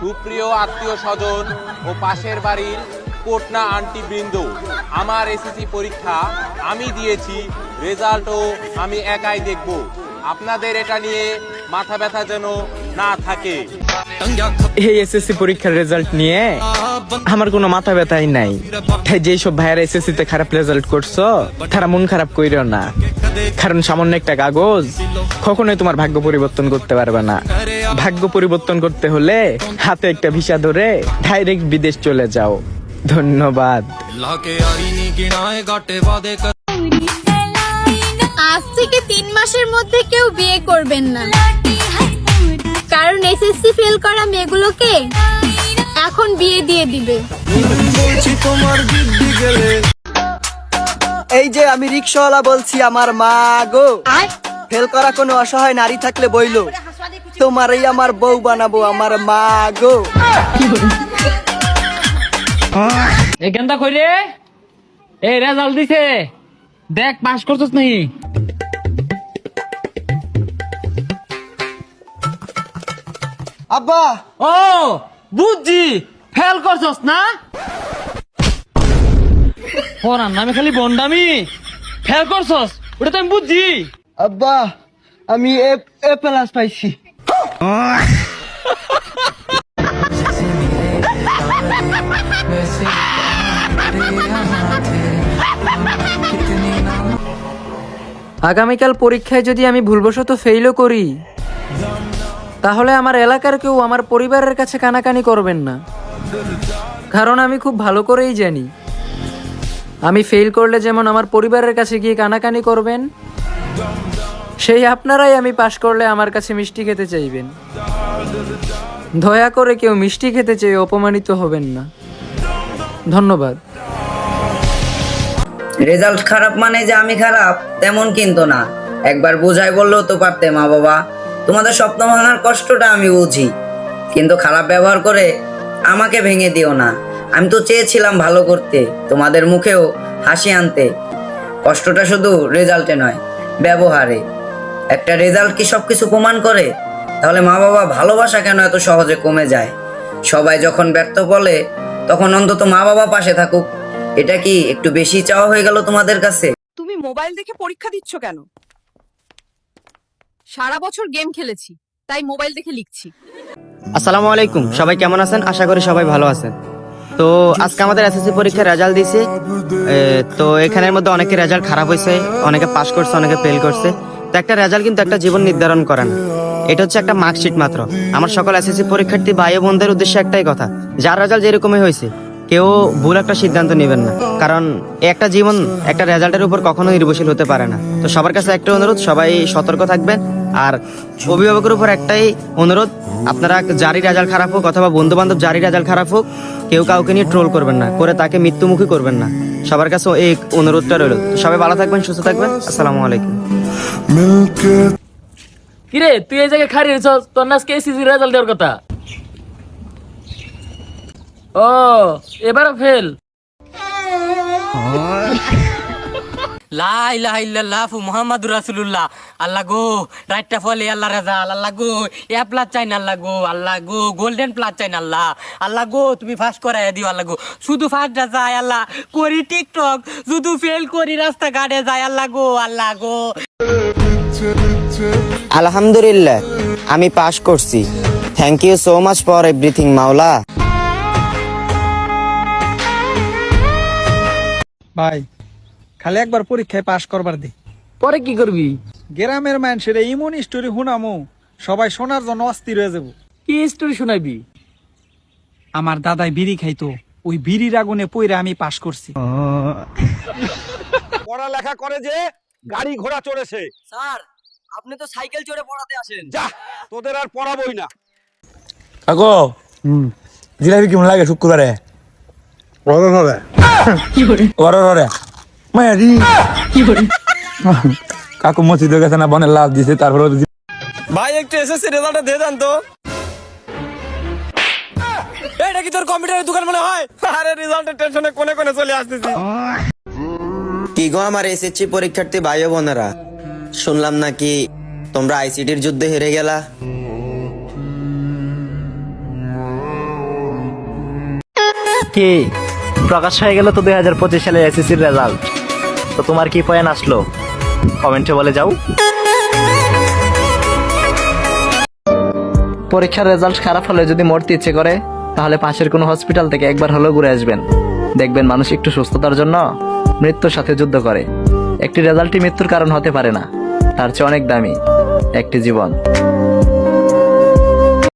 সুপ্রিয় আত্মীয় স্বজন ও পাশের বাড়ির কোটনা আন্টি বৃন্দ, আমার এসএসসি পরীক্ষা আমি দিয়েছি, রেজাল্টও আমি একাই দেখব। আপনাদের এটা নিয়ে মাথা ব্যথা যেন না থাকে। এই এসএসসি পরীক্ষার রেজাল্ট নিয়ে আমার কোনো মাথা ব্যথাই নাই। তাই যেসব ভাইয়েরা এসএসসি তে খারাপ রেজাল্ট করছো তারা মন খারাপ কইরো না, কারণ সামান্য একটা কাগজ কখনোই তোমার ভাগ্য পরিবর্তন করতে পারবে না। ভাগ্য পরিবর্তন করতে হলে হাতে একটা ভিসা ধরে ডাইরেক্ট বিদেশ চলে যাও। ধন্যবাদ। আজ থেকে 3 মাসের মধ্যে কেউ বিয়ে করবেন না, কারণ এসএসসি ফেল করা মেয়েগুলোকে এখন বিয়ে দিয়ে দিবে। এই যে আমি রিক্সাওয়ালা বলছি, আমার মা গো, ফেল করা কোনো অসহায় নারী থাকলে বইলো, তোমারই আমার বউ বানাবো, আমার মা গো। এখানটা কইরে এই রেজাল্ট দিছে, দেখ পাস করছস নাকি। আব্বা, ও বুঝছি, ফেল করছস না। পড়ার নামে খালি বন্ডামি, ফেল করছস ওটা তো আমি বুঝছি। আব্বা, আমি এ প্লাস পাইছি। আগামীকাল পরীক্ষায় যদি আমি ভুলবশত ফেইলও করি, তাহলে আমার এলাকার কেউ আমার পরিবারের কাছে কানাকানি করবেন না, কারণ আমি খুব ভালো করেই জানি আমি ফেল করলে যেমন আমার পরিবারের কাছে গিয়ে কানাকানি করবেন, সেই আপনারাই আমি পাশ করলে আমার কাছে মিষ্টি খেতে চাইবেন। দয়া করে কেউ মিষ্টি খেতে চেয়ে অপমানিত হবেন না। ধন্যবাদ। রেজাল্ট খারাপ মানে যে আমি খারাপ তেমন কিন্তু না। একবার বোঝাই বললেও তো পারতে মা বাবা। তোমাদের স্বপ্ন ভাঙার কষ্টটা আমি বুঝি, কিন্তু খারাপ ব্যবহার করে আমাকে ভেঙে দিও না। আমি তো চেয়েছিলাম ভালো করতে, তোমাদের মুখেও হাসি আনতে। কষ্টটা শুধু রেজাল্টে নয়, ব্যবহারে। একটা রেজাল্ট কি সবকিছু প্রমাণ করে? তাহলে মা বাবা ভালোবাসা কেন এত সহজে কমে যায়? সবাই যখন ব্যর্থ বলে তখন অন্তত মা বাবা পাশে থাকুক। এটা কি একটু বেশি চাওয়া হয়ে গেল তোমাদের কাছে? তুমি মোবাইল দেখে পরীক্ষা দিচ্ছ কেন? সারা বছর গেম খেলেছি, তাই মোবাইল দেখে লিখছি। আসসালামু আলাইকুম, সবাই কেমন আছেন? আশা করি সবাই ভালো আছেন। তো আজকে আমাদের এসএসসি পরীক্ষার রেজাল্ট দিয়েছে। তো এখানের মধ্যে অনেকের রেজাল্ট খারাপ হয়েছে, অনেকে পাস করছে, অনেকে ফেল করছে। তো একটা রেজাল্ট কিন্তু একটা জীবন নির্ধারণ করে না, এটা হচ্ছে একটা মার্কশিট মাত্র। আমার সকল এসএসসি পরীক্ষার্থী ভাই বোনদের উদ্দেশ্যে একটাই কথা, যার রেজাল্ট যেরকমই হয়েছে কেউ ভুল একটা সিদ্ধান্ত নেবেন না, কারণ একটা জীবন একটা রেজাল্টের উপর কখনো নির্ভরশীল হতে পারে না। তো সবার কাছে একটা অনুরোধ, সবাই সতর্ক থাকবেন। আর অভিভাবকের উপর একটাই অনুরোধ, আপনারা যারই রেজাল্ট খারাপ হোক অথবা বন্ধু বান্ধব যারই রেজাল্ট খারাপ হোক, কেউ কাউকে নিয়ে ট্রোল করবেন না, করে তাকে মৃত্যুমুখী করবেন না। সবার কাছে এই অনুরোধটা রইল। সবাই ভালো থাকবেন, সুস্থ থাকবেন। আসসালামু আলাইকুম। কিরে তুই এই জায়গায় খারি হয়েছ, তোর না আজকে এসএসসি রেজাল্ট দেওয়ার কথা। ও এবারও ফেল। লা ইলাহা ইল্লাল্লাহ মুহাম্মাদুর রাসূলুল্লাহ। আল্লাহ গো রাইটটা ফলে আল্লাহ রেজাল্ট, আল্লাহ গো এ প্লাস চাই না, আল্লাহ গো, আল্লাহ গো গোল্ডেন প্লাস চাই না, আল্লাহ, আল্লাহ গো তুমি ফার্স্ট করাই দিও, আল্লাহ গো শুধু ফার্স্টটা যায়, আল্লাহ করি টিকটক, শুধু ফেল করি রাস্তাঘাটে যায়, আল্লাহ গো, আল্লাহ গো। আলহামদুলিল্লাহ, আমি পাস করছি। Thank you so much for everything মাওলা। ভাই, খালি একবার পরীক্ষায় পাশ করবার দি, পরে কি করবি? গ্রামের মানুষের ইমন স্টোরি শুনামু, সবাই শোনার জন্য অস্থির হয়ে যাবো। কি স্টোরি শোনাবি? আমার দাদাই বিড়ি খাইতো, ওই বিড়ির আগুনে পইরা আমি পাশ করছি। পড়ালেখা করে যে গাড়ি ঘোড়া চড়েছে। স্যার, আপনি তো সাইকেল চড়ে পড়াতে আসেন। যা, তোদের আর পড়াবই না। কাকু জিলাপি কেমন লাগে শুক্রবারে? কাকু মসজিদে গেছে না, বনের লাভ দিছে। তারপরে ভাই একটু এসএসসি রেজাল্টটা দিয়ে দেন তো। এটা কি তোর কম্পিউটারের দোকান মনে হয়? আরে রেজাল্টের টেনশনে কোনে কোনে চলে আসতেছি। কি গো আমার এসএসসি পরীক্ষার্থী ভাই বোনেরা, শুনলাম নাকি তোমরা আইসিটির যুদ্ধে হেরে গেলা। কি প্রকাশ হয়ে গেল তো 2025 সালের এসএসসির রেজাল্ট। তো তোমার কি পয়েন্ট আসলো কমেন্টে বলে যাও। পরীক্ষার রেজাল্ট খারাপ হলে যদি মরতে ইচ্ছে করে তাহলে পাশের কোনো হসপিটাল থেকে একবার হলেও ঘুরে আসবেন। দেখবেন মানুষ একটু সুস্থতার জন্য মৃত্যুর সাথে যুদ্ধ করে। একটি রেজাল্টই মৃত্যুর কারণ হতে পারে না, তার চেয়ে অনেক দামি একটি জীবন।